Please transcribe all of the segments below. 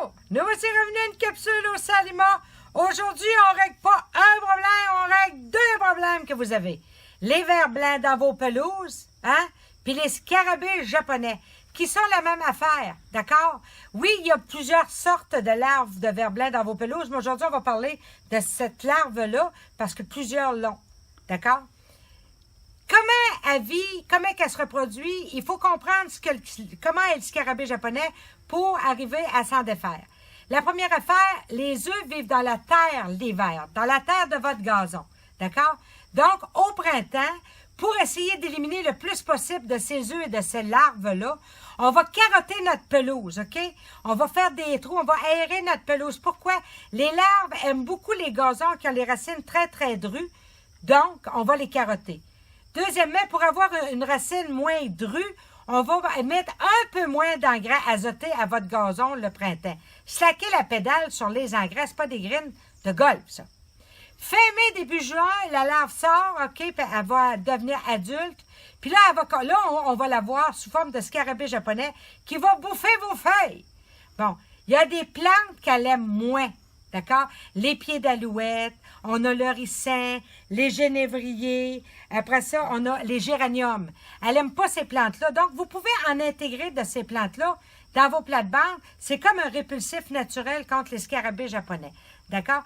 Bonjour, nous voici revenus à une capsule au Salima. Aujourd'hui, on règle pas un problème, on règle deux problèmes que vous avez. Les vers blancs dans vos pelouses, hein, puis les scarabées japonais, qui sont la même affaire, d'accord? Oui, il y a plusieurs sortes de larves de vers blancs dans vos pelouses, mais aujourd'hui, on va parler de cette larve-là, parce que plusieurs l'ont, d'accord? Comment elle vit, comment elle se reproduit, il faut comprendre comment est le scarabée japonais pour arriver à s'en défaire. La première affaire, les œufs vivent dans la terre l'hiver, dans la terre de votre gazon, d'accord? Donc, au printemps, pour essayer d'éliminer le plus possible de ces œufs et de ces larves-là, on va carotter notre pelouse, OK? On va faire des trous, on va aérer notre pelouse. Pourquoi? Les larves aiment beaucoup les gazons qui ont les racines très, très drues, donc on va les carotter. Deuxièmement, pour avoir une racine moins drue, on va mettre un peu moins d'engrais azotés à votre gazon le printemps. Slacker la pédale sur les engrais, c'est pas des graines de golf, ça. Fin mai, début juin, la larve sort, OK, puis elle va devenir adulte. Puis là, on va la voir sous forme de scarabée japonais qui va bouffer vos feuilles. Bon, il y a des plantes qu'elle aime moins, d'accord? Les pieds d'alouette, on a le ricin, les génévriers, après ça, on a les géraniums. Elle n'aime pas ces plantes-là, donc vous pouvez en intégrer de ces plantes-là dans vos plates-bandes. C'est comme un répulsif naturel contre les scarabées japonais, d'accord?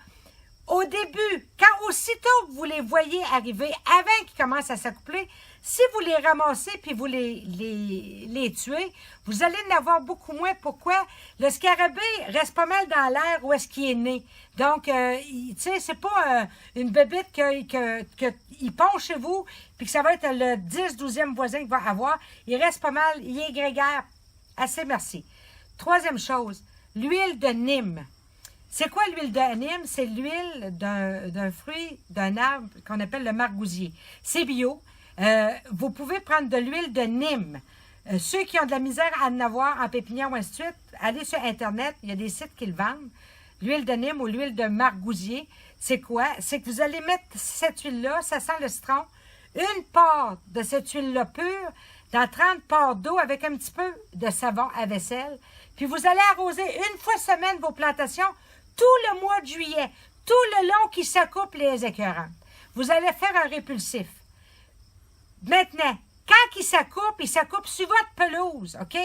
Au début, quand aussitôt vous les voyez arriver, avant qu'ils commencent à s'accoupler, si vous les ramassez puis vous les tuez, vous allez en avoir beaucoup moins. Pourquoi? Le scarabée reste pas mal dans l'air où est-ce qu'il est né. Donc, tu sais, c'est pas une bébête qu'il pond chez vous puis que ça va être le 10-12e voisin qu'il va avoir. Il reste pas mal, il est grégaire. Assez merci. Troisième chose, l'huile de Nîmes. C'est quoi l'huile de Nîmes? C'est l'huile d'un fruit, d'un arbre qu'on appelle le margousier. C'est bio. Vous pouvez prendre de l'huile de Nîmes. Ceux qui ont de la misère à en avoir en pépinière ou ainsi de suite, allez sur Internet, il y a des sites qui le vendent. L'huile de Nîmes ou l'huile de margousier, c'est quoi? C'est que vous allez mettre cette huile-là, ça sent le citron, une part de cette huile-là pure dans 30 parts d'eau avec un petit peu de savon à vaisselle. Puis vous allez arroser une fois semaine vos plantations tout le mois de juillet, tout le long qui s'accouplent les écœurantes. Vous allez faire un répulsif. Maintenant, quand il s'accoupe sur votre pelouse, OK?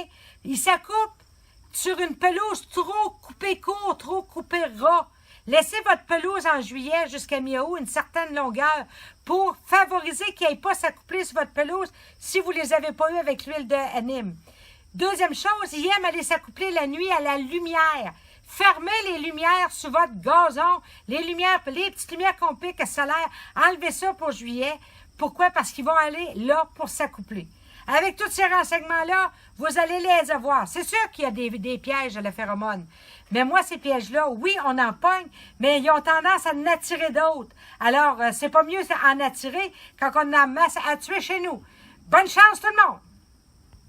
Il s'accoupe sur une pelouse trop coupée court, trop coupée ras. Laissez votre pelouse en juillet jusqu'à mi-août, une certaine longueur, pour favoriser qu'il n'aille pas s'accoupler sur votre pelouse si vous ne les avez pas eu avec l'huile de Nîmes. Deuxième chose, il aime aller s'accoupler la nuit à la lumière. Fermez les lumières sur votre gazon, les petites lumières qu'on pique à solaire, enlevez ça pour juillet. Pourquoi? Parce qu'ils vont aller là pour s'accoupler. Avec tous ces renseignements-là, vous allez les avoir. C'est sûr qu'il y a des pièges à la phéromone. Mais moi, ces pièges-là, oui, on en pogne, mais ils ont tendance à en attirer d'autres. Alors, c'est pas mieux en attirer quand on a masse à tuer chez nous. Bonne chance tout le monde!